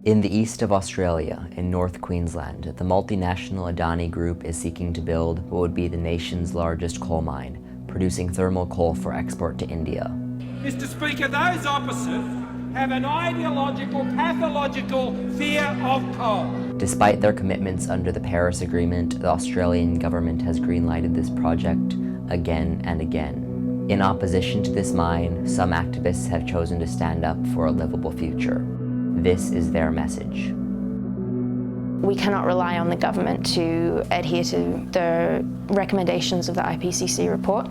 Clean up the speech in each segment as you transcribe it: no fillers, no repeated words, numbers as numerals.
In the east of Australia, in North Queensland, the multinational Adani group is seeking to build what would be the nation's largest coal mine, producing thermal coal for export to India. Mr. Speaker, those opposite have an ideological, pathological fear of coal. Despite their commitments under the Paris Agreement, the Australian government has greenlighted this project again and again. In opposition to this mine, some activists have chosen to stand up for a livable future. This is their message. We cannot rely on the government to adhere to the recommendations of the IPCC report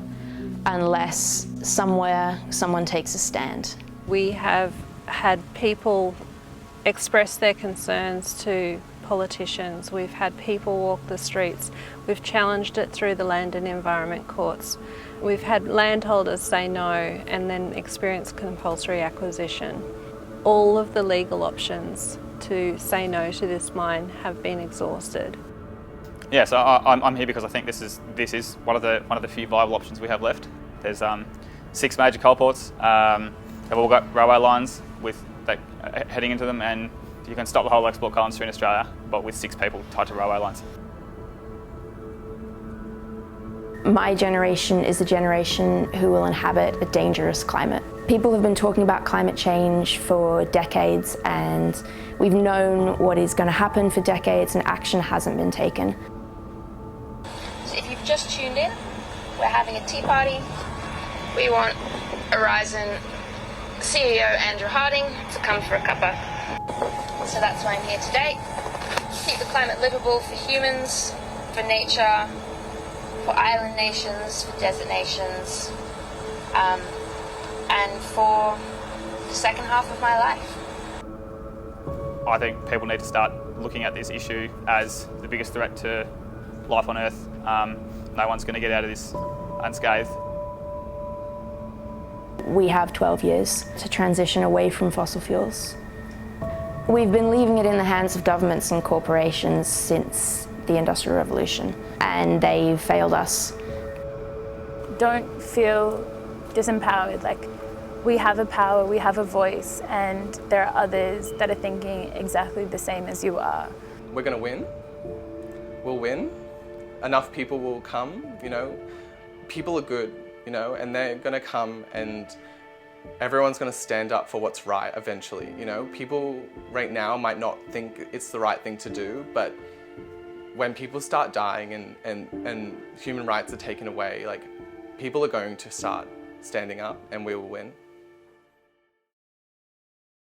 unless somewhere someone takes a stand. We have had people express their concerns to politicians. We've had people walk the streets. We've challenged it through the land and environment courts. We've had landholders say no and then experience compulsory acquisition. All of the legal options to say no to this mine have been exhausted. Yeah, so I'm here because I think this is one of the few viable options we have left. There's 6 major coal ports. They've all got railway lines heading into them, and you can stop the whole export coal industry in Australia, but with 6 people tied to railway lines. My generation is the generation who will inhabit a dangerous climate. People have been talking about climate change for decades, and we've known what is going to happen for decades, and action hasn't been taken. So if you've just tuned in, we're having a tea party. We want Horizon CEO Andrew Harding to come for a cuppa. So that's why I'm here today. Keep the climate livable for humans, for nature, for island nations, for desert nations, and for the second half of my life. I think people need to start looking at this issue as the biggest threat to life on Earth. No one's going to get out of this unscathed. We have 12 years to transition away from fossil fuels. We've been leaving it in the hands of governments and corporations since the Industrial Revolution, and they've failed us. Don't feel disempowered. Like, we have a power, we have a voice, and there are others that are thinking exactly the same as you are. We're going to win. We'll win. Enough people will come, People are good, and they're going to come, and everyone's going to stand up for what's right eventually, People right now might not think it's the right thing to do, but when people start dying and human rights are taken away, people are going to start standing up, and we will win.